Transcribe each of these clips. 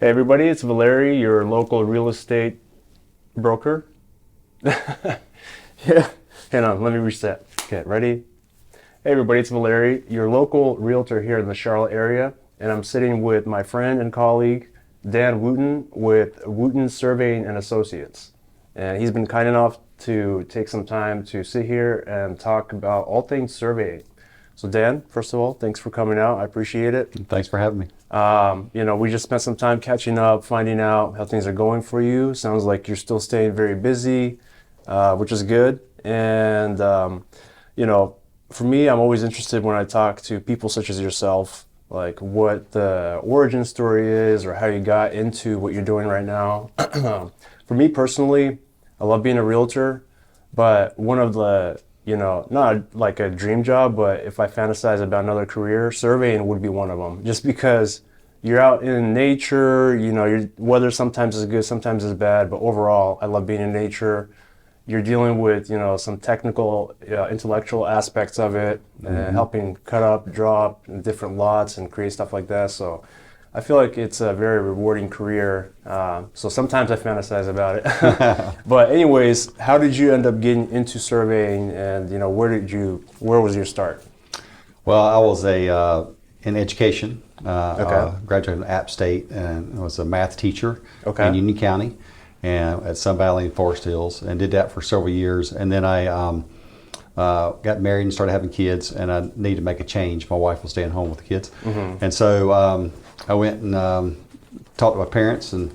Hey everybody, it's Valeriy, your local real estate broker. Yeah, hang on, let me reset. Okay, ready? Hey everybody, it's Valeriy, your local realtor here in the Charlotte area, and I'm sitting with my friend and colleague, Dan Wooten with Wooten Surveying and Associates. And he's been kind enough to take some time to sit here and talk about all things surveying. So Dan, first of all, thanks for coming out. I appreciate it. Thanks for having me. We just spent some time catching up, finding out how things are going for you. Sounds like you're still staying very busy, which is good. And, for me, I'm always interested when I talk to people such as yourself, like what the origin story is or how you got into what you're doing right now. For me personally, I love being a realtor, but one of the not like a dream job, but if I fantasize about another career, surveying would be one of them. Just because you're out in nature, your weather sometimes is good, sometimes is bad, but overall, I love being in nature. You're dealing with, some technical, intellectual aspects of it, and helping cut up, draw up different lots and create stuff like that. So I feel like it's a very rewarding career. So sometimes I fantasize about it. But anyways, how did you end up getting into surveying, and where was your start? Well, I was in education. Graduated from App State, and I was a math teacher in Union County and at Sun Valley and Forest Hills, and did that for several years. And then I got married and started having kids, and I needed to make a change. My wife was staying home with the kids, and so I went and talked to my parents and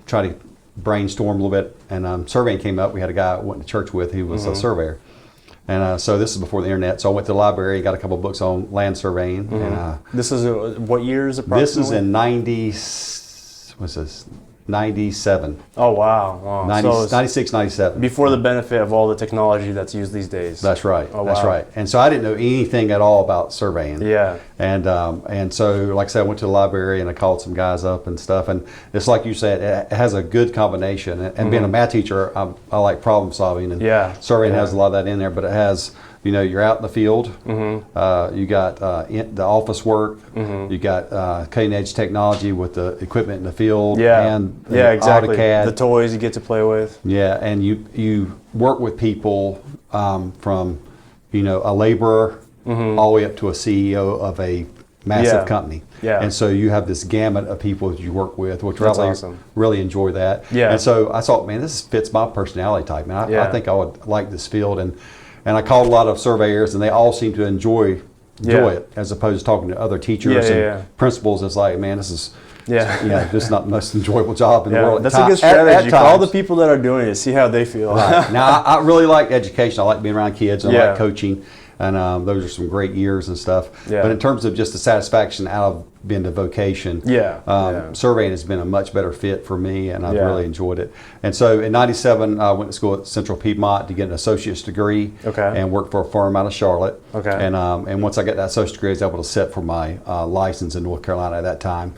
tried to brainstorm a little bit. And surveying came up. We had a guy I went to church with who was a surveyor. And so this is before the internet. So I went to the library, got a couple of books on land surveying. And this is what years approximately? This is in 97. Oh, wow. 96, 97. Before the benefit of all the technology that's used these days. That's right. Oh, wow. That's right. And so I didn't know anything at all about surveying. Yeah. And so, like I said, I went to the library and I called some guys up and stuff. And it's like you said, it has a good combination. And being a math teacher, I like problem solving. And surveying has a lot of that in there, but it has, you're out in the field. You got the office work. You got cutting edge technology with the equipment in the field. And exactly. AutoCAD. The toys you get to play with. Yeah, and you work with people from a laborer all the way up to a CEO of a massive company. Yeah. And so you have this gamut of people that you work with, which really enjoy that. Yeah. And so I thought, man, this fits my personality type, man. I think I would like this field. And I called a lot of surveyors, and they all seem to enjoy it, as opposed to talking to other teachers and principals. It's like, man, this is this is not the most enjoyable job in the world. That's a good strategy. Call the people that are doing it, see how they feel. Right. Now, I really like education. I like being around kids. And I like coaching. And those are some great years and stuff. Yeah. But in terms of just the satisfaction out of being a vocation, surveying has been a much better fit for me, and I've really enjoyed it. And so in 97, I went to school at Central Piedmont to get an associate's degree and worked for a firm out of Charlotte. And once I got that associate's degree, I was able to sit for my license in North Carolina at that time.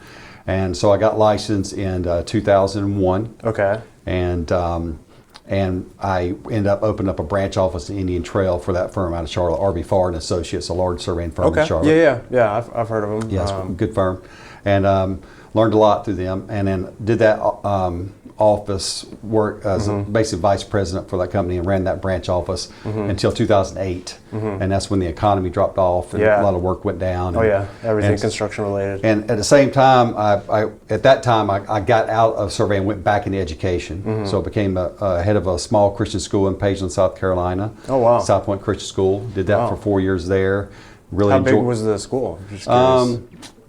And so I got licensed in 2001. And I ended up opening up a branch office in Indian Trail for that firm out of Charlotte, R.B. Farr and Associates, a large surveying firm in Charlotte. Yeah, I've heard of them. Yeah, it's a good firm. And learned a lot through them. And then did that office work as basically vice president for that company, and ran that branch office until 2008. And that's when the economy dropped off and a lot of work went down. Everything construction related. And at the same time, at that time, I got out of surveying and went back into education. So I became a head of a small Christian school in Pageland, South Carolina. Oh, wow. South Point Christian School. Did that for 4 years there. Really How big was the school?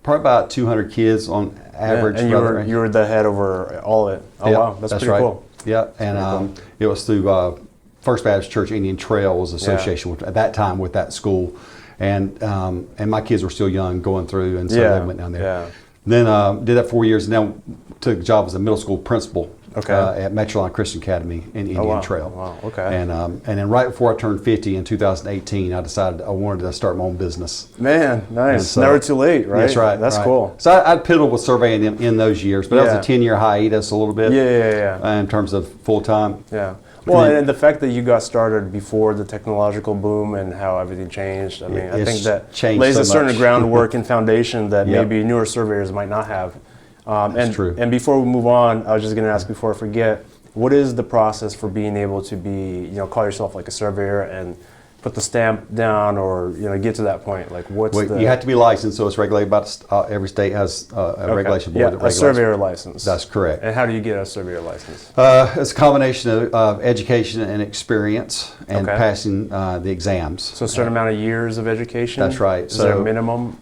Probably about 200 kids on average. And you were the head over all of it. Oh, wow. That's pretty cool. Yeah, and it was through First Baptist Church Indian Trail was association with, at that time, with that school. And my kids were still young going through, and so they went down there. Then did that 4 years, and then took a job as a middle school principal at Metroline Christian Academy in Indian Trail. Wow. Okay. And then right before I turned 50 in 2018, I decided I wanted to start my own business. Man, nice. So, never too late, right? That's right. That's cool. So I piddled with surveying in those years, but that was a 10-year hiatus a little bit. In terms of full time. Yeah. Well, and the fact that you got started before the technological boom and how everything changed, I mean, I think that lays a certain groundwork and foundation that maybe newer surveyors might not have. That's true. And before we move on, I was just going to ask before I forget, what is the process for being able to be, call yourself like a surveyor and put the stamp down, or get to that point? Like, you have to be licensed, so it's regulated by every state has a regulation board that regulates. A surveyor license. That's correct. And how do you get a surveyor license? It's a combination of education and experience and passing the exams. So a certain amount of years of education? That's right. Is there a minimum?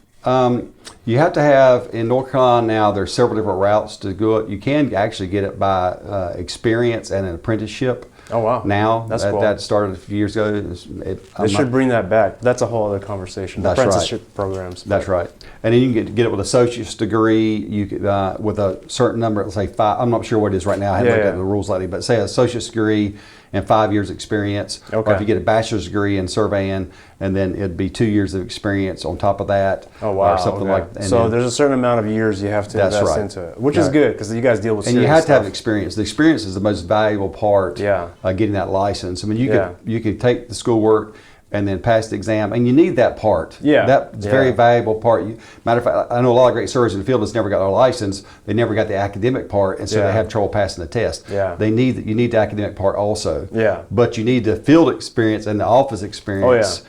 You have to have, in North Carolina now, there's several different routes to go it. You can actually get it by experience and an apprenticeship. Oh, wow. Now, that's cool. That started a few years ago. They should bring that back. That's a whole other conversation. That's apprenticeship programs. That's right. And then you can get it with an associate's degree. You could, with a certain number, let's say 5. I'm not sure what it is right now. I haven't looked at the rules lately, but say an associate's degree and 5 years experience. Or if you get a bachelor's degree in surveying, and then it'd be 2 years of experience on top of that. Oh, wow. Or something like that. So there's a certain amount of years you have to invest into it, which is good because you guys deal with serious and you have stuff. to have experience. The experience is the most valuable part of getting that license. I mean, you could take the schoolwork and then pass the exam, and you need that part. That's a very valuable part. Matter of fact, I know a lot of great surveyors in the field that's never got their license. They never got the academic part, and so they have trouble passing the test. You need the academic part also. But you need the field experience and the office experience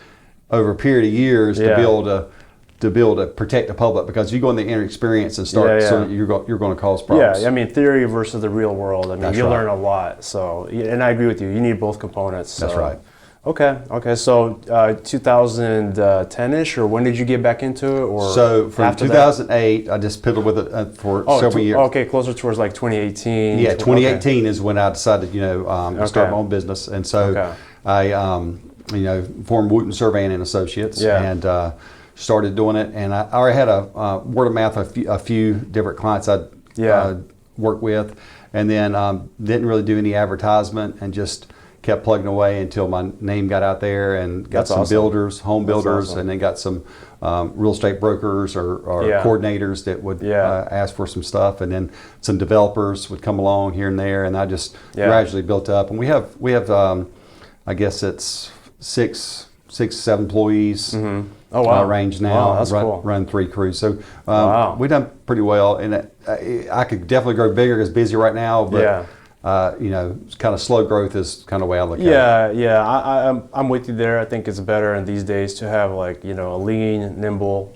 over a period of years to be able to protect the public, because you go in the inner experience and start, so you're going to cause problems. Yeah, I mean, theory versus the real world. I mean, you learn a lot. So, and I agree with you. You need both components. So. That's right. Okay. So 2010-ish, or when did you get back into it? Or so from 2008, I just piddled with it for several years. Okay, closer towards like 2018. Yeah, 2018 is when I decided, to start my own business, and so I, formed Wooten Surveying and Associates, and started doing it. And I already had a word of mouth, a few different clients I'd worked with, and then didn't really do any advertisement, and just kept plugging away until my name got out there, and got some builders, home builders, and then got some real estate brokers or coordinators that would ask for some stuff, and then some developers would come along here and there, and I just gradually built up. And we have I guess it's six, 7 employees. Oh, wow. Range now. Wow, that's cool. Run 3 crews. So we've done pretty well, and I could definitely grow bigger. It's busy right now, but kind of slow growth is kind of the way I look at it. I'm with you there. I think it's better in these days to have a lean, nimble,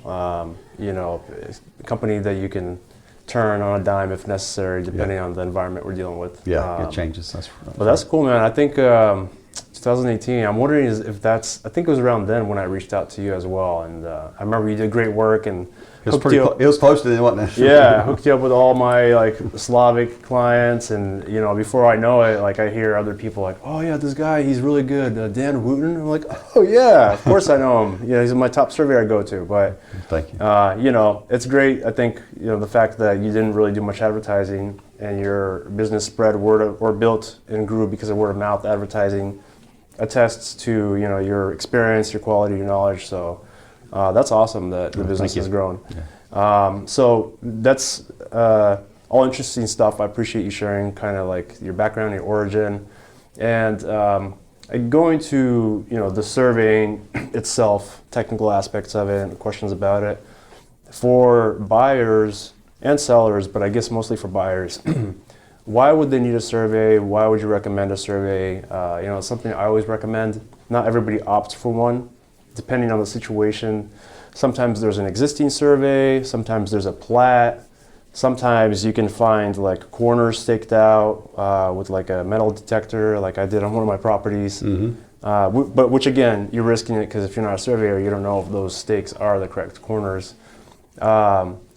company that you can turn on a dime if necessary, depending on the environment we're dealing with. It changes. But that's cool, man. I think 2018. I'm wondering if that's. I think it was around then when I reached out to you as well, and I remember you did great work, and it was close to then, wasn't it? Yeah, hooked you up with all my Slavic clients, and before I know it, I hear other people oh yeah, this guy, he's really good, Dan Wooten. I'm like, oh yeah, of course I know him. He's my top surveyor I go to. But thank you. It's great. I think the fact that you didn't really do much advertising, and your business spread or built and grew because of word of mouth advertising, attests to your experience, your quality, your knowledge. So that's awesome that the business has grown. So that's all interesting stuff. I appreciate you sharing kind of your background, your origin, and going to the surveying itself, technical aspects of it, and questions about it for buyers and sellers, but I guess mostly for buyers. Why would they need a survey? Why would you recommend a survey? It's something I always recommend. Not everybody opts for one, depending on the situation. Sometimes there's an existing survey, sometimes there's a plat, sometimes you can find corners staked out with a metal detector, like I did on one of my properties. But which again, you're risking it because if you're not a surveyor, you don't know if those stakes are the correct corners.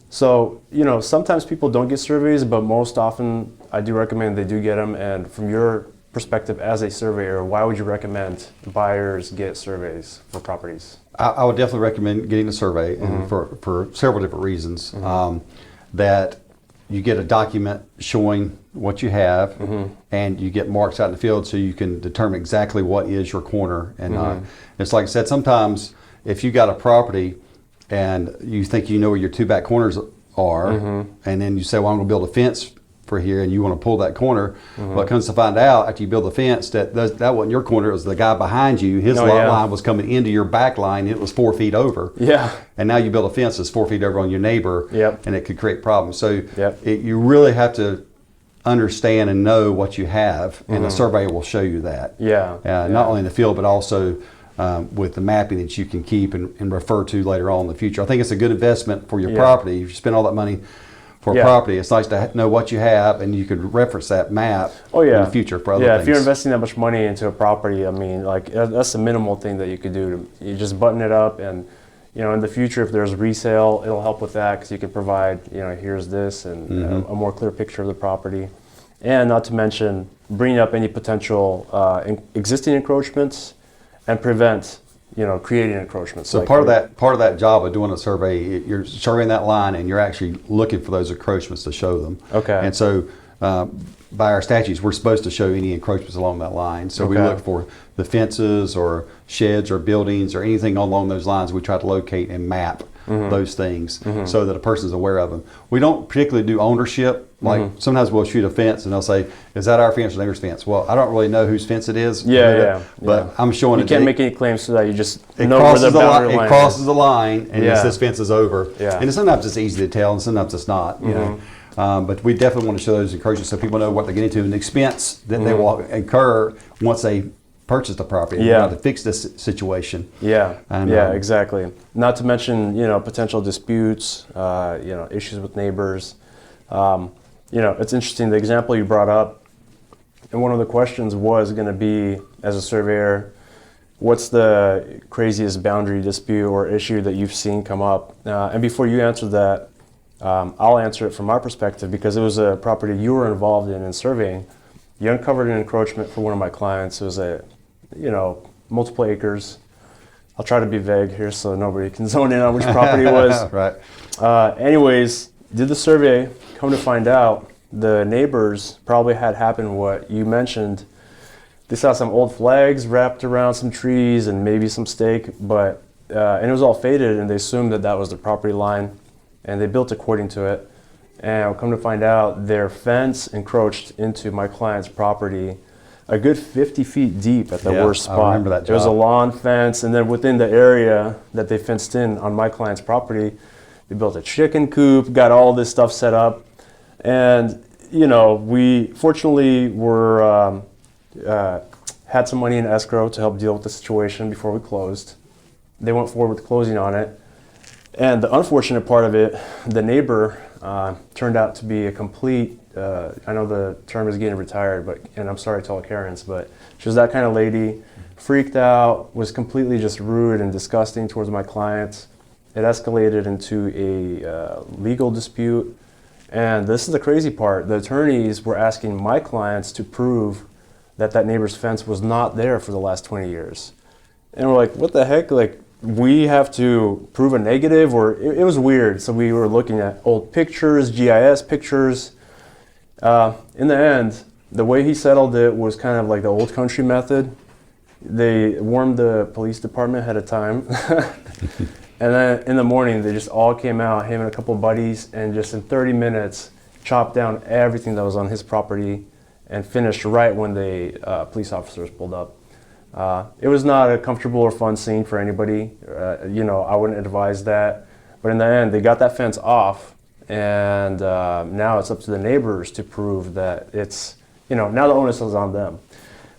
So, sometimes people don't get surveys, but most often I do recommend they do get them. And from your perspective as a surveyor, why would you recommend buyers get surveys for properties? I would definitely recommend getting a survey, and for several different reasons. That you get a document showing what you have, and you get marks out in the field so you can determine exactly what is your corner. And it's like I said, sometimes if you got a property and you think you know where your 2 back corners are, and then you say, well, I'm going to build a fence for here, and you want to pull that corner. Well, it comes to find out after you build the fence that wasn't your corner. It was the guy behind you. His lot line was coming into your back line. It was 4 feet over. Yeah. And now you build a fence that's 4 feet over on your neighbor. Yep. And it could create problems. So you really have to understand and know what you have, and the surveyor will show you that. Not only in the field, but also with the mapping that you can keep and refer to later on in the future. I think it's a good investment for your property. If you spend all that money for a property, it's nice to know what you have, and you could reference that map in the future for other things. If you're investing that much money into a property, I mean, like that's the minimal thing that you could do. You just button it up, and in the future, if there's resale, it'll help with that, because you can provide, here's this, and a more clear picture of the property. And not to mention bringing up any potential existing encroachments and prevent, creating encroachments. So part of that job of doing a survey, you're surveying that line, and you're actually looking for those encroachments to show them. Okay. And so by our statutes, we're supposed to show any encroachments along that line. So we look for the fences or sheds or buildings or anything along those lines. We try to locate and map those things so that a person's aware of them. We don't particularly do ownership. Like sometimes we'll shoot a fence and they'll say, "Is that our fence or neighbor's fence?" Well, I don't really know whose fence it is. But I'm showing you can't make any claims to that. You just it know crosses where the boundary line It crosses the line, and this fence is over. Yeah. And sometimes it's easy to tell, and sometimes it's not. You know. But we definitely want to show those encroachments so people know what they're getting into and the expense that they will incur once they purchase the property and to fix this situation. Exactly. Not to mention, potential disputes, issues with neighbors. It's interesting, the example you brought up, and one of the questions was going to be, as a surveyor, what's the craziest boundary dispute or issue that you've seen come up? And before you answer that, I'll answer it from our perspective, because it was a property you were involved in surveying. You uncovered an encroachment for one of my clients. It was multiple acres. I'll try to be vague here so nobody can zone in on which property it was. Right. Anyways, did the survey. Come to find out, the neighbors probably had happened what you mentioned. They saw some old flags wrapped around some trees and maybe some stake, but and it was all faded, and they assumed that was the property line, and they built according to it. And come to find out, their fence encroached into my client's property a good 50 feet deep at the worst spot. I remember that job. It was a lawn fence, and then within the area that they fenced in on my client's property, they built a chicken coop, got all this stuff set up. And, we fortunately had some money in escrow to help deal with the situation before we closed. They went forward with closing on it. And the unfortunate part of it, the neighbor turned out to be a complete, I know the term is getting retired, and I'm sorry to all Karens, but she was that kind of lady, freaked out, was completely just rude and disgusting towards my clients. It escalated into a legal dispute. And this is the crazy part. The attorneys were asking my clients to prove that neighbor's fence was not there for the last 20 years. And we're like, what the heck? Like, we have to prove a negative? Or it was weird. So we were looking at old pictures, GIS pictures. In the end, the way he settled it was kind of like the old country method. They warned the police department ahead of time. And then in the morning, they just all came out, him and a couple of buddies, and just in 30 minutes, chopped down everything that was on his property and finished right when the police officers pulled up. It was not a comfortable or fun scene for anybody. I wouldn't advise that. But in the end, they got that fence off, and now it's up to the neighbors to prove that it's, now the onus is on them.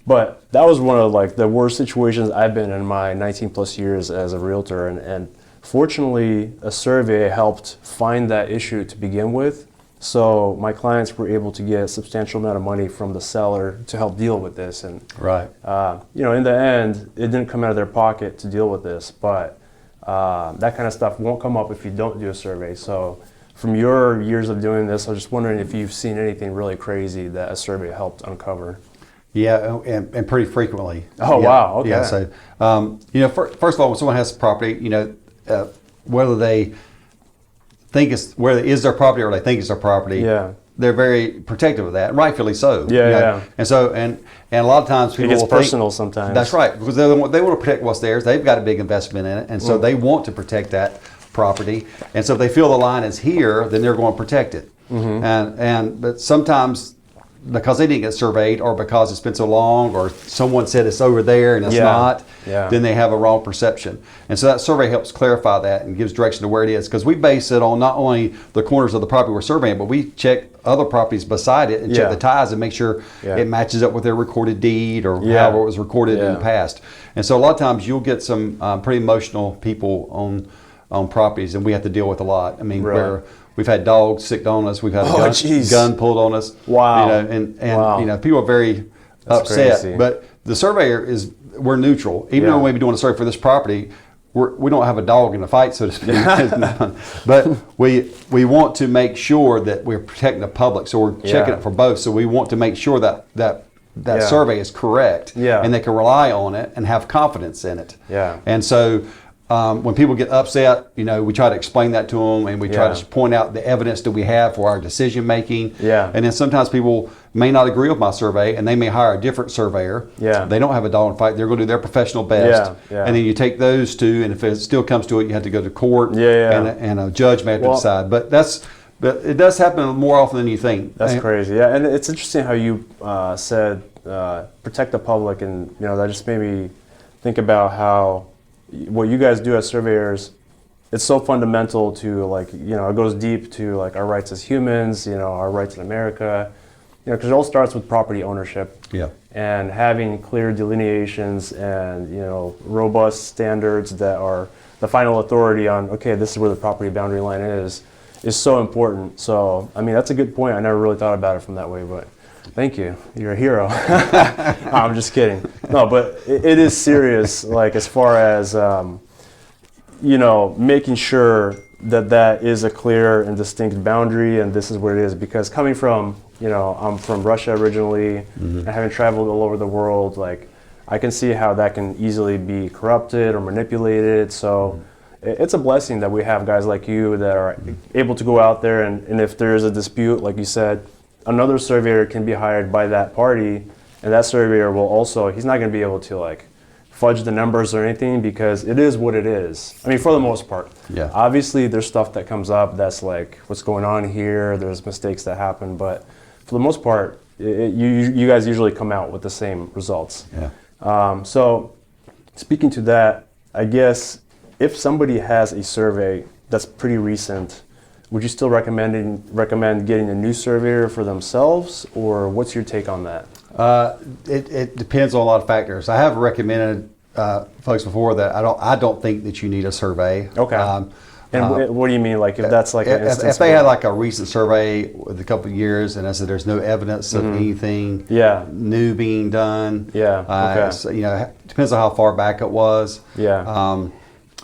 But that was one of the worst situations I've been in my 19 plus years as a realtor, and fortunately, a survey helped find that issue to begin with. So my clients were able to get a substantial amount of money from the seller to help deal with this. And in the end, it didn't come out of their pocket to deal with this, but that kind of stuff won't come up if you don't do a survey. So from your years of doing this, I was just wondering if you've seen anything really crazy that a survey helped uncover. Yeah, and pretty frequently. Oh, wow. Okay. Yeah, so, first of all, when someone has property, whether they think whether it is their property or they think it's their property, they're very protective of that, and rightfully so. And so, and a lot of times people it gets personal sometimes. That's right, because they want to protect what's theirs. They've got a big investment in it, and so they want to protect that property. And so if they feel the line is here, then they're going to protect it. But sometimes because they didn't get surveyed, or because it's been so long, or someone said it's over there and it's not, then they have a wrong perception. And so that survey helps clarify that and gives direction to where it is, because we base it on not only the corners of the property we're surveying, but we check other properties beside it and check the ties and make sure it matches up with their recorded deed or however it was recorded in the past. And so a lot of times you'll get some pretty emotional people on properties, and we have to deal with a lot. I mean, where we've had dogs sicked on us. We've had a gun pulled on us. Wow. You know, people are very upset. Crazy. But the surveyor we're neutral. Even though we may be doing a survey for this property, we don't have a dog in the fight, so to speak. But we want to make sure that we're protecting the public. So we're checking it for both. So we want to make sure that survey is correct, and they can rely on it and have confidence in it. And so when people get upset, you know, we try to explain that to them, and we try to point out the evidence that we have for our decision making. And then sometimes people may not agree with my survey, and they may hire a different surveyor. They don't have a dog in the fight. They're going to do their professional best. And then you take those two, and if it still comes to it, you have to go to court, and a judge may have to decide. But it does happen more often than you think. That's crazy. And it's interesting how you said protect the public, and you know, that just made me think about how what you guys do as surveyors, it's so fundamental to, like, you know, it goes deep to like our rights as humans, you know, our rights in America, you know, because it all starts with property ownership. And having clear delineations and, you know, robust standards that are the final authority on, okay, this is where the property boundary line is so important. So, I mean, that's a good point. I never really thought about it from that way, but thank you. You're a hero. I'm just kidding. No, but it is serious, like, as far as, you know, making sure that is a clear and distinct boundary, and this is what it is. Because coming from, you know, I'm from Russia originally, and having traveled all over the world, like, I can see how that can easily be corrupted or manipulated. So it's a blessing that we have guys like you that are able to go out there, and if there is a dispute, like you said, another surveyor can be hired by that party, and that surveyor will also, he's not going to be able to like fudge the numbers or anything, because it is what it is. I mean, for the most part. Obviously, there's stuff that comes up that's like, what's going on here? There's mistakes that happen, but for the most part, you guys usually come out with the same results. So, speaking to that, I guess if somebody has a survey that's pretty recent, would you still recommend getting a new surveyor for themselves, or what's your take on that? It depends on a lot of factors. I have recommended folks before that I don't think that you need a survey. And what do you mean, like, if that's like an instance? If they had like a recent survey with a couple of years, and I said there's no evidence of anything new being done. So, you know, it depends on how far back it was.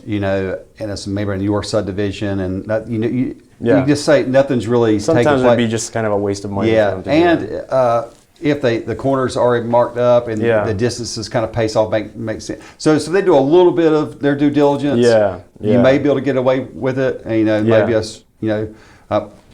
You know, and it's maybe in your subdivision, and that, you know, you just say nothing's really taking place. Sometimes it'd be just kind of a waste of money. For them to if the corners are already marked up and the distances kind of pace off, makes sense. So they do a little bit of their due diligence. You may be able to get away with it, and, you know, maybe us, you know,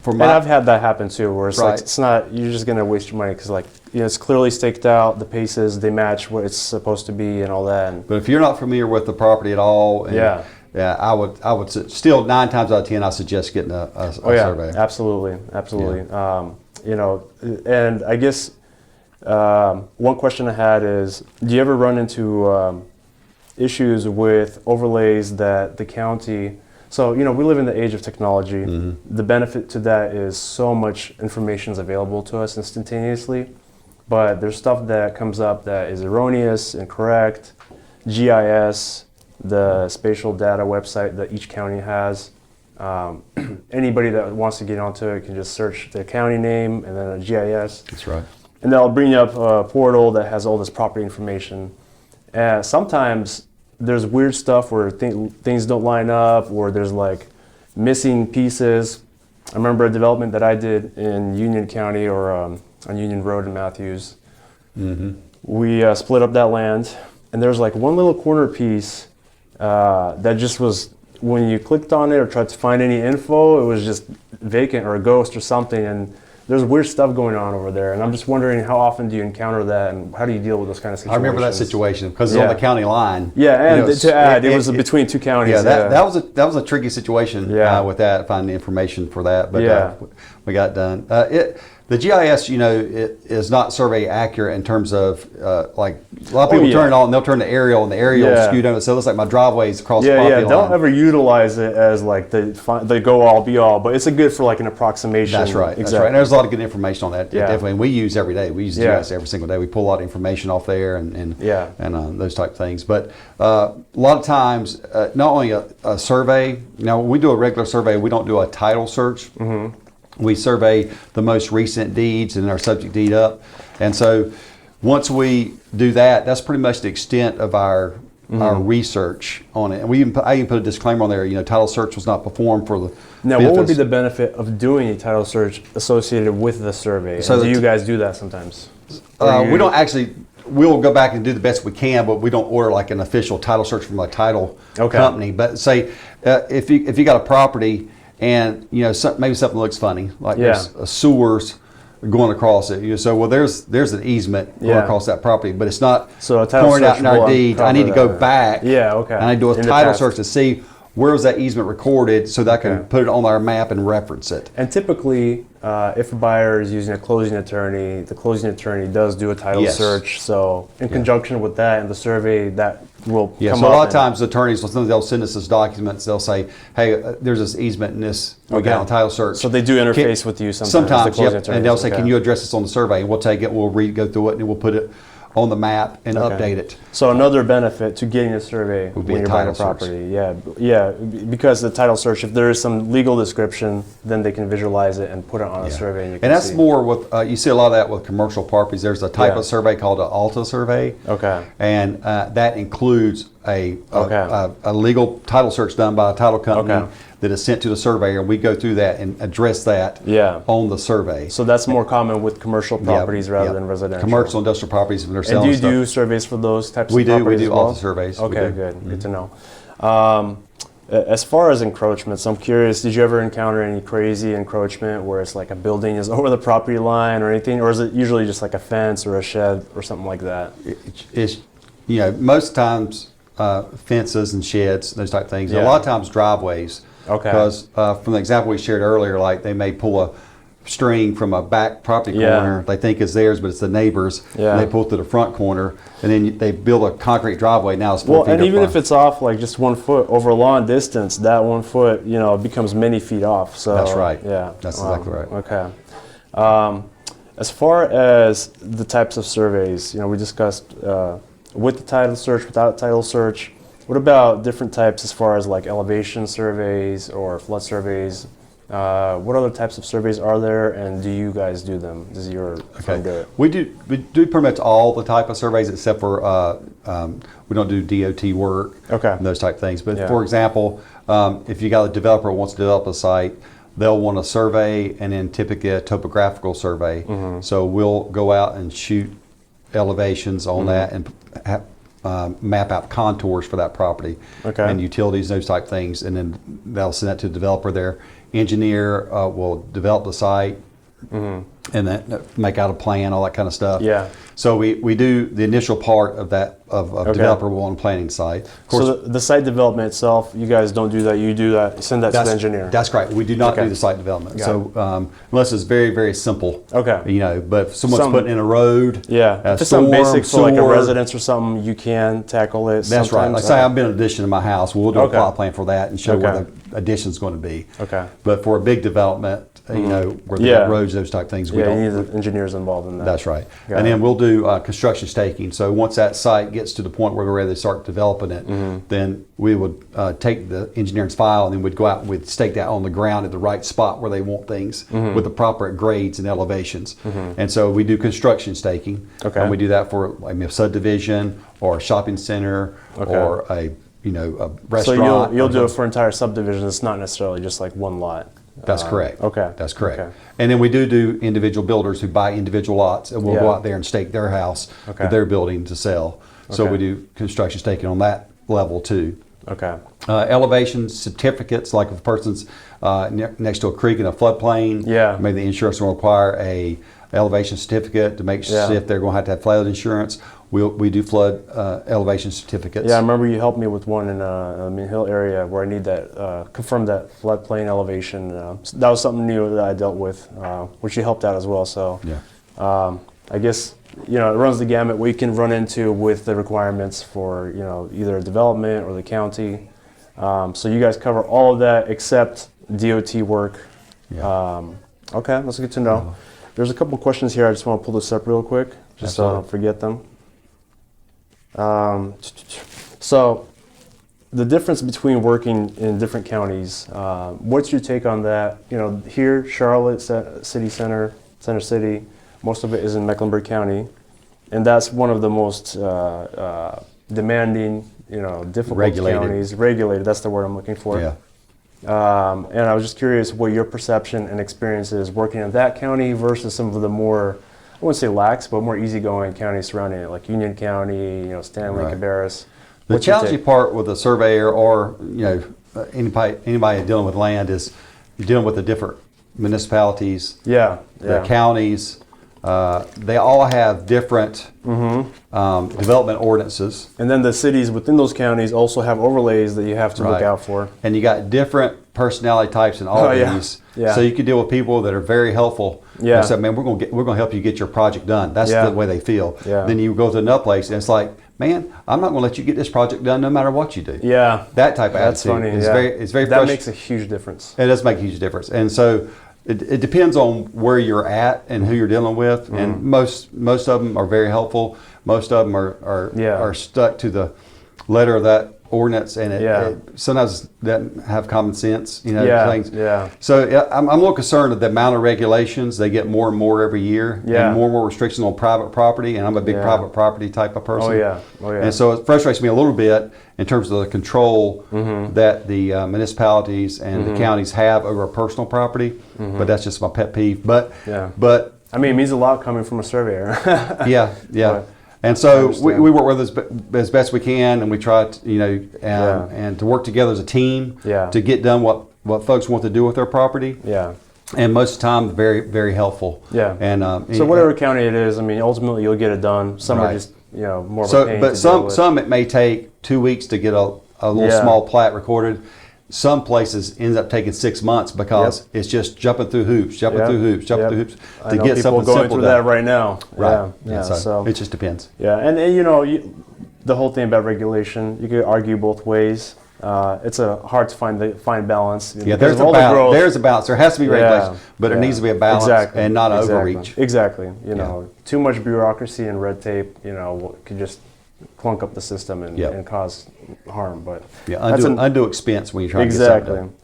and I've had that happen too, where it's like, it's not, you're just gonna waste your money, because, like, you know, it's clearly staked out, the paces, they match what it's supposed to be and all that. But if you're not familiar with the property at all, I would still 9 times out of 10 I suggest getting a survey. Absolutely. You know, and I guess one question I had is, do you ever run into issues with overlays that the county, so, you know, we live in the age of technology. The benefit to that is so much information is available to us instantaneously, but there's stuff that comes up that is erroneous, incorrect. GIS, the spatial data website that each county has, anybody that wants to get onto it can just search the county name and then a GIS. That's right. And that'll bring up a portal that has all this property information. And sometimes there's weird stuff where things don't line up, or there's like missing pieces. I remember a development that I did in Union County, or on Union Road in Matthews. We split up that land, and there's like one little corner piece that just was, when you clicked on it or tried to find any info, it was just vacant or a ghost or something, and there's weird stuff going on over there. And I'm just wondering, how often do you encounter that, and how do you deal with those kind of situations? I remember that situation because it's on the county line. And you know, to add, it was between two counties. That was a tricky situation with that, finding the information for that. But we got done. The GIS, it is not survey accurate in terms of like a lot of people turn it on, and they'll turn the aerial, and the aerial is skewed on. So it looks like my driveways across the property line. Don't ever utilize it as like the go all be all, but it's a good for like an approximation. That's right. Exactly. That's right. And there's a lot of good information on that. Yeah. Definitely, and we use every day. We use GIS every single day. We pull a lot of information off there and those type of things. But a lot of times, not only a survey. Now, when we do a regular survey, we don't do a title search. Mm-hmm. We survey the most recent deeds and our subject deed up. And so once we do that, that's pretty much the extent of our research on it. And I even put a disclaimer on there, title search was not performed for the Now, what would be the benefit of doing a title search associated with the survey? So do you guys do that sometimes? We don't actually. We'll go back and do the best we can, but we don't order like an official title search from a title company. But say if you got a property and maybe something looks funny, like there's sewers going across it. So there's an easement going across that property, but it's not pouring out in our deed. I need to go back. And I do a title search to see where was that easement recorded, so that I can put it on our map and reference it. And typically, if a buyer is using a closing attorney, the closing attorney does do a title search. So in conjunction with that and the survey, that will come up. So a lot of times attorneys, they'll send us these documents. They'll say, hey, there's this easement in this. We got on title search. So they do interface with you sometimes. Sometimes, and they'll say, can you address this on the survey? And we'll take it, we'll go through it, and we'll put it on the map and update it. So another benefit to getting a survey when you're buying a property, because the title search, if there is some legal description, then they can visualize it and put it on a survey. And that's more with you see a lot of that with commercial properties. There's a type of survey called an ALTA survey. And that includes a legal title search done by a title company that is sent to the surveyor, and we go through that and address that on the survey. So that's more common with commercial properties rather than residential. Commercial industrial properties when they're selling stuff. And do you do surveys for those types of properties? We do all the surveys. Okay, good to know. As far as encroachments, I'm curious, did you ever encounter any crazy encroachment where it's like a building is over the property line or anything, or is it usually just like a fence or a shed or something like that? It's most times fences and sheds, those type of things. A lot of times driveways. Because from the example we shared earlier, like they may pull a string from a back property corner they think is theirs, but it's the neighbor's, and they pull it to the front corner, and then they build a concrete driveway. Now it's 4 feet and even if it's off like just 1 foot over a long distance, that 1 foot, becomes many feet off. So that's right. Yeah, that's exactly right. Okay. As far as the types of surveys, we discussed with the title search, without title search. What about different types as far as like elevation surveys or flood surveys? What other types of surveys are there, and do you guys do them? Does your firm do it? We do pretty much all the type of surveys except for we don't do DOT work and those type of things. But for example, if you got a developer who wants to develop a site, they'll want a survey and then typically a topographical survey. So we'll go out and shoot elevations on that and map out contours for that property and utilities, those type of things, and then they'll send that to the developer. Their engineer will develop the site and then make out a plan, all that kind of stuff. So we do the initial part of that of developer will on planning site. Of course, so the site development itself, you guys don't do that. You do that. You send that to the engineer. That's correct. We do not do the site development. Unless it's very, very simple. But if someone's putting in a road, if it's something basic for like a residence or something, you can tackle it. That's right. Like say I've been an addition to my house, we'll do a plot plan for that and show where the addition's going to be. But for a big development, where they got roads, those type of things, we don't. You need the engineers involved in that. That's right. And then we'll do construction staking. So once that site gets to the point where we're ready to start developing it, then we would take the engineer's file and then we'd go out and we'd stake that on the ground at the right spot where they want things with the proper grades and elevations. And so we do construction staking. And we do that for a subdivision or a shopping center or a restaurant. So you'll do it for entire subdivision. It's not necessarily just like one lot. That's correct. That's correct. And then we do individual builders who buy individual lots, and we'll go out there and stake their house that they're building to sell. So we do construction staking on that level too. Okay. Elevation certificates, like if a person's next to a creek in a floodplain, maybe the insurance will require a elevation certificate to make sure if they're going to have flood insurance. We do flood elevation certificates. Yeah, I remember you helped me with one in Mint Hill area where I need that confirm that floodplain elevation. So that was something new that I dealt with, which you helped out as well. So I guess it runs the gamut what you can run into with the requirements for either a development or the county. So you guys cover all of that except DOT work. Yeah. Okay, that's good to know. There's a couple questions here. I just want to pull this up real quick, just so I don't forget them. So the difference between working in different counties, what's your take on that? Here, Charlotte, City Center, Center City, most of it is in Mecklenburg County, and that's one of the most demanding, difficult counties. Regulated, that's the word I'm looking for. Yeah. And I was just curious what your perception and experience is working in that county versus some of the more, I wouldn't say lax, but more easygoing counties surrounding it, like Union County, Stanley, Cabarrus. The challenging part with a surveyor or anybody dealing with land is you're dealing with the different municipalities, the counties. They all have different development ordinances. And then the cities within those counties also have overlays that you have to look out for. And you got different personality types in all of these. Yeah. So you can deal with people that are very helpful. Yeah. Say, man, we're gonna help you get your project done. That's the way they feel. Yeah. Then you go to another place and it's like, man, I'm not gonna let you get this project done no matter what you do. Yeah. That type of attitude. Funny. It's very that makes a huge difference. It does make a huge difference. And so it depends on where you're at and who you're dealing with. And most of them are very helpful. Most of them are stuck to the letter of that ordinance, and it sometimes doesn't have common sense, things. Yeah. So I'm a little concerned with the amount of regulations. They get more and more every year, and more restrictions on private property, and I'm a big private property type of person. Oh yeah. And so it frustrates me a little bit in terms of the control that the municipalities and the counties have over personal property. But that's just my pet peeve. But I mean, it means a lot coming from a surveyor. Yeah. And so we work with as best we can, and we try to, and to work together as a team to get done what folks want to do with their property. Yeah. And most of the time, very, very helpful. Yeah. And so whatever county it is, I mean, ultimately you'll get it done. Some are just, more of a pain. But some it may take 2 weeks to get a little small plat recorded. Some places ends up taking 6 months because it's just jumping through hoops to get something simple going through that right now. Right. Yeah. So it just depends. Yeah, and the whole thing about regulation, you could argue both ways. It's hard to find balance. Yeah, there's a balance. There has to be regulation, but there needs to be a balance and not overreach. Exactly. Too much bureaucracy and red tape, could just clunk up the system and cause harm. But undue expense when you're trying to get something done.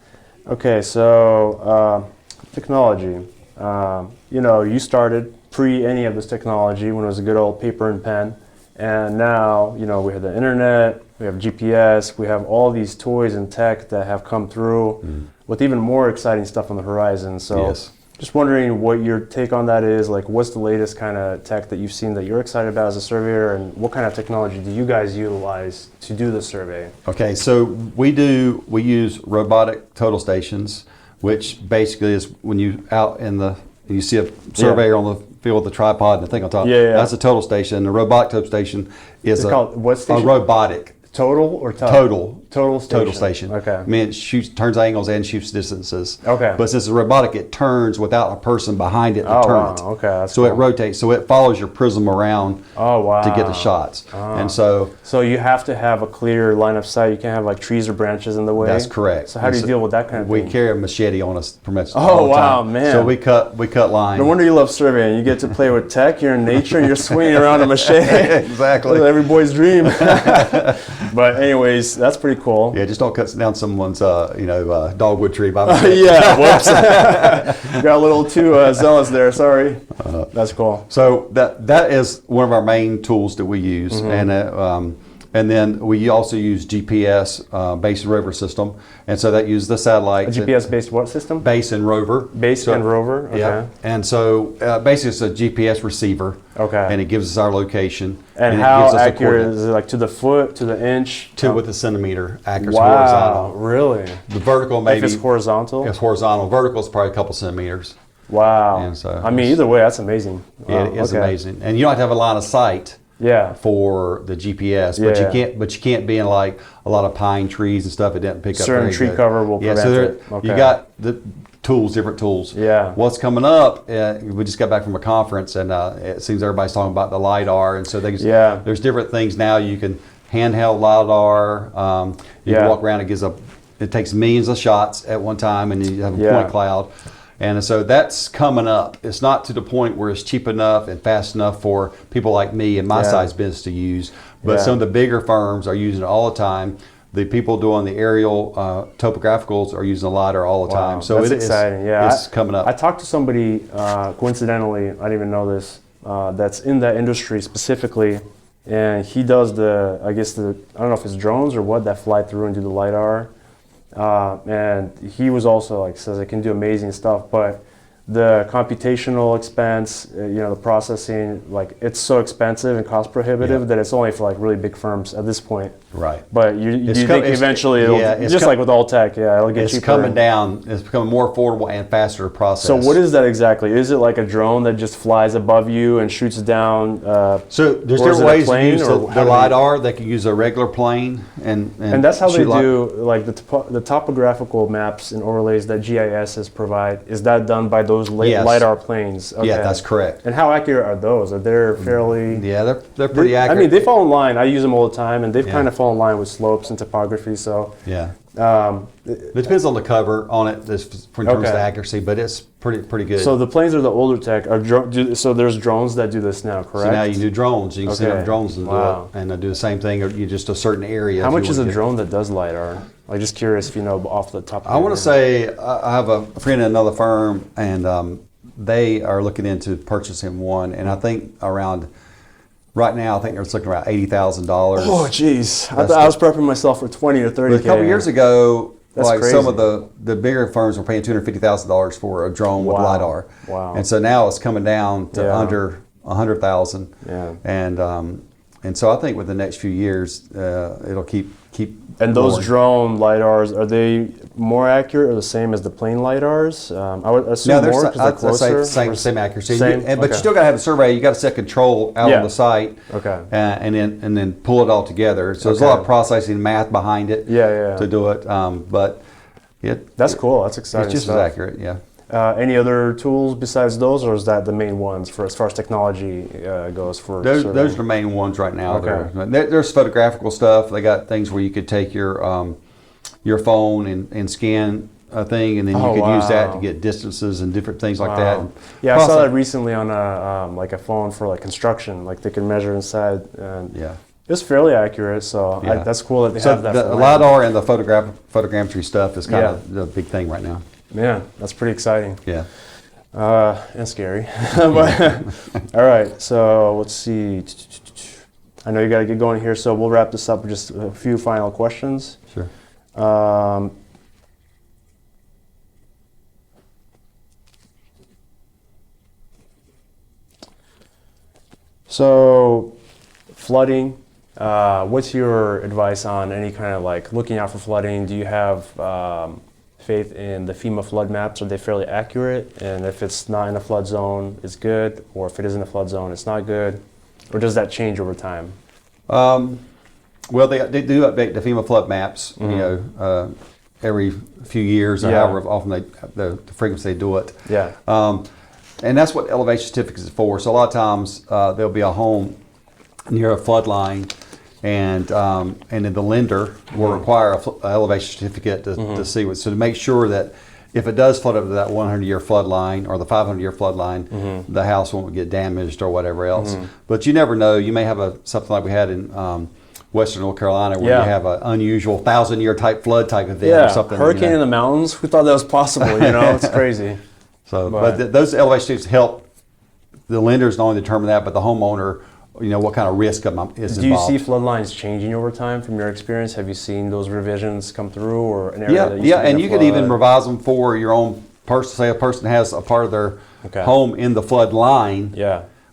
Okay, so technology. You started pre any of this technology when it was a good old paper and pen, and now we have the internet, we have GPS, we have all these toys and tech that have come through with even more exciting stuff on the horizon. So. Just wondering what your take on that is. Like, what's the latest kind of tech that you've seen that you're excited about as a surveyor, and what kind of technology do you guys utilize to do the survey? Okay, so we use robotic total stations, which basically is when you see a surveyor on the field with a tripod and a thing on top. That's a total station. The robotic total station is a robotic. Total or total? Total station. Okay. I mean, it turns angles and shoots distances. Okay. But since it's robotic, it turns without a person behind it to turn it. Wow. Okay. That's so cool. It rotates. So it follows your prism around to get the shots. And so you have to have a clear line of sight. You can't have like trees or branches in the way. That's correct. So how do you deal with that kind of thing? We carry a machete on us all the time. Oh wow, man. So we cut line. No wonder you love surveying. You get to play with tech. You're in nature and you're swinging around a machete. Exactly. Every boy's dream. But anyways, that's pretty cool. Yeah, just don't cut down someone's dogwood tree by mistake. Whoops. Got a little too zealous there. Sorry. That's cool. So that is one of our main tools that we use, and And then we also use GPS base and rover system, and so that uses the satellite. A GPS-based what system? Base and rover. Base and rover. Okay. Yeah. And so basically, it's a GPS receiver. Okay. And it gives us our location. And how accurate is it? Like to the foot, to the inch? With a centimeter accuracy. Wow. Horizontal. Really? The vertical maybe. If it's horizontal. If horizontal, vertical is probably a couple centimeters. Wow. And so I mean, either way, that's amazing. Yeah, it is amazing. And you don't have to have a line of sight. Yeah. For the GPS, but you can't be in like a lot of pine trees and stuff. It didn't pick up. Certain tree cover will prevent it. You got the tools, different tools. Yeah. What's coming up? We just got back from a conference, and it seems everybody's talking about the LiDAR, and so there's different things now. You can handheld LiDAR. You can walk around. It takes millions of shots at one time, and you have a point cloud. And so that's coming up. It's not to the point where it's cheap enough and fast enough for people like me and my size business to use. But some of the bigger firms are using it all the time. The people doing the aerial topographicals are using the LiDAR all the time. So that's exciting. It's coming up. I talked to somebody, coincidentally, I didn't even know this, that's in that industry specifically. And he does I don't know if it's drones or what, that fly through and do the LiDAR. And he was also says it can do amazing stuff, but the computational expense, the processing, it's so expensive and cost prohibitive that it's only for really big firms at this point. Right. But you think eventually it'll, just like with all tech, it'll get cheaper. It's coming down. It's becoming more affordable and faster to process. So what is that exactly? Is it like a drone that just flies above you and shoots down? So there's different ways to use the LiDAR. They can use a regular plane and that's how they do the topographical maps and overlays that GISs provide. Is that done by those LiDAR planes? Okay. Yeah, that's correct. And how accurate are those? Are they fairly? Yeah, they're pretty accurate. I mean, they fall in line. I use them all the time, and they've kind of fallen in line with slopes and topography. So it depends on the cover on it in terms of accuracy, but it's pretty good. So the planes are the older tech. So there's drones that do this now, correct? So now you do drones. You can send up drones and do it, and do the same thing, or you just a certain area. How much is a drone that does LiDAR? I'm just curious if you know off the top of your head. I want to say I have a friend in another firm, and they are looking into purchasing one, and I think right now, I think they're looking around $80,000. Oh, geez. I thought I was prepping myself for 20 or 30K. But a couple years ago, crazy. Some of the bigger firms were paying $250,000 for a drone with LiDAR. Wow. And so now it's coming down to under $100,000. Yeah. And so I think with the next few years, it'll keep. And those drone LiDARs, are they more accurate or the same as the plane LiDARs? I would assume more because they're closer. Same accuracy. Same? But you still got to have a survey. You got to set control out on the site. Okay. And then pull it all together. So there's a lot of processing math behind it. To do it. But that's cool. That's exciting. It's just as accurate. Yeah. Any other tools besides those, or is that the main ones for as far as technology goes? For those are the main ones right now. Okay. There's photographical stuff. They got things where you could take your phone and scan a thing, and then you could use that to get distances and different things like that. Yeah, I saw that recently on a phone for construction. They can measure inside. And it's fairly accurate, so that's cool that they have that. The LiDAR and the photogrammetry stuff is kind of the big thing right now. Yeah, that's pretty exciting. Yeah. And scary. But, all right, so let's see. I know you got to get going here, so we'll wrap this up with just a few final questions. Sure. So, flooding. What's your advice on any kind of looking out for flooding? Do you have faith in the FEMA flood maps? Are they fairly accurate? And if it's not in a flood zone, it's good, or if it is in a flood zone, it's not good, or does that change over time? Well, they do update the FEMA flood maps, every few years, or however often the frequency they do it. Yeah. And that's what elevation certificates is for. So a lot of times there'll be a home near a flood line, and then the lender will require an elevation certificate to see what. So to make sure that if it does flood up to that 100-year flood line or the 500-year flood line, the house won't get damaged or whatever else. But you never know. You may have something like we had in Western North Carolina where you have an unusual 1,000-year type flood type event or something. Hurricane in the mountains. Who thought that was possible? It's crazy. So, but those elevation certificates help the lenders not only determine that, but the homeowner what kind of risk is Do you involved. see flood lines changing over time from your experience? Have you seen those revisions come through, or an area that used to be and in a you could flood? even revise them for your own person. Say a person has a part of their home in the flood line,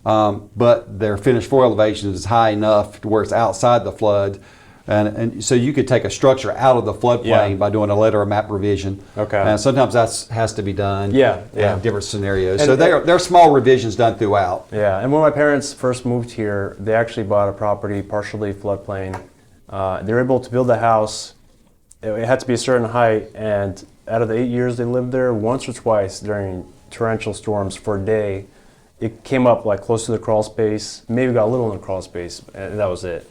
but their finished floor elevation is high enough to where it's outside the flood. And so you could take a structure out of the floodplain by doing a letter of map revision. And sometimes that has to be done. In different scenarios. And so there are small revisions done throughout. And when my parents first moved here, they actually bought a property partially floodplain. They were able to build a house. It had to be a certain height, and out of the 8 years they lived there, once or twice during torrential storms for a day, it came up like close to the crawl space, maybe got a little in the crawl space, and that was it.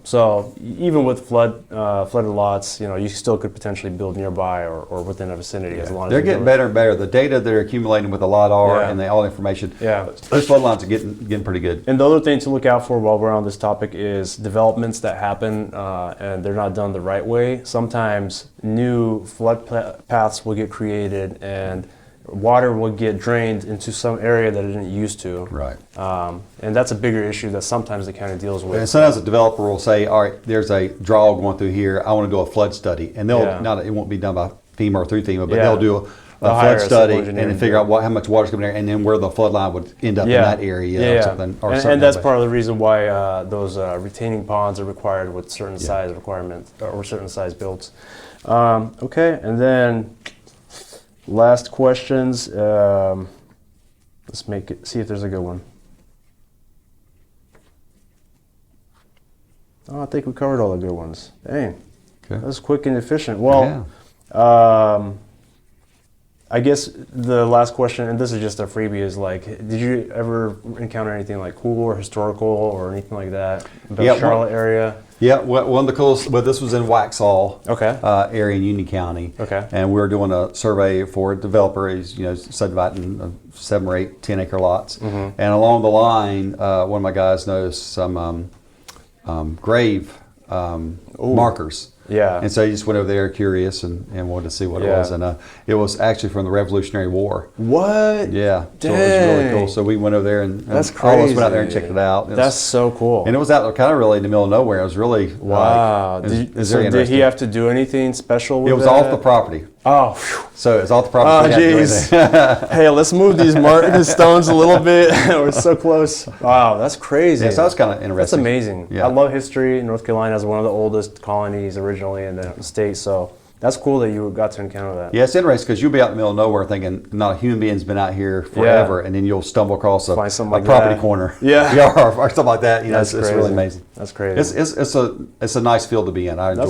So even with flooded lots, you still could potentially build nearby or within a vicinity as long as they're getting better and better. The data they're accumulating with the LiDAR and all the information, those flood lines are getting pretty good. And the other thing to look out for while we're on this topic is developments that happen and they're not done the right way. Sometimes new flood paths will get created and water will get drained into some area that it didn't used to. And that's a bigger issue that sometimes the county deals with. And sometimes a developer will say, all right, there's a draw going through here, I want to do a flood study. And they'll, it won't be done by FEMA or through FEMA, but they'll do a flood study and figure out how much water's coming there and then where the flood line would end up in that area or something. And that's part of the reason why those retaining ponds are required with certain size requirements or certain size builds. Okay, and then last questions. Let's see if there's a good one. Oh, I think we covered all the good ones. Dang, that was quick and efficient. Well, I guess the last question, and this is just a freebie, is like, did you ever encounter anything like cool or historical or anything like that about Charlotte area? One of the coolest, this was in Waxhaw area in Union County. And we were doing a survey for a developer. He's subdividing 7 or 8 10-acre lots. And along the line, one of my guys noticed some grave markers. And so he just went over there curious and wanted to see what it was. And it was actually from the Revolutionary War. What? So it was really cool. So we went over there and that's crazy. All of us went out there and checked it out. That's so cool. And it was out kind of really in the middle of nowhere. It was really wow. Did he have to do anything special with it? It was off the property. Oh, whew. So it's off the property. Oh, jeez. Hey, let's move these stones a little bit. We're so close. Wow, that's crazy. So that's kind of interesting. That's amazing. I love history. North Carolina is one of the oldest colonies originally in the state, so that's cool that you got to encounter that. It's interesting because you'll be out in the middle of nowhere thinking not a human being's been out here forever, and then you'll stumble across a property corner. Or something like that. It's really amazing. That's crazy. It's a nice field to be in. I enjoy it.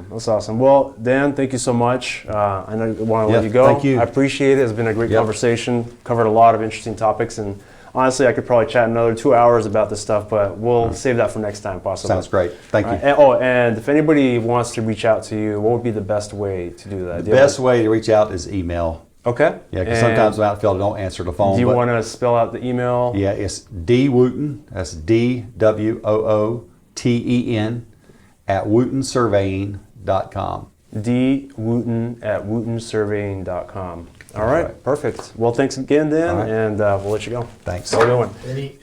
That's awesome. Well, Dan, thank you so much. I know you want to let you go. Thank you. I appreciate it. It's been a great conversation. Covered a lot of interesting topics, and honestly, I could probably chat another 2 hours about this stuff, but we'll save that for next time, possibly. Sounds great. Thank you. And if anybody wants to reach out to you, what would be the best way to do that? The best way to reach out is email. Okay. Because sometimes I'm out in the field, I don't answer the phone. Do you want to spell out the email? It's dwooten, that's DWOOTEN, at wootensurveying.com. dwooten@wootensurveying.com. All right, perfect. Well, thanks again, Dan, and we'll let you go. Thanks. How are we doing?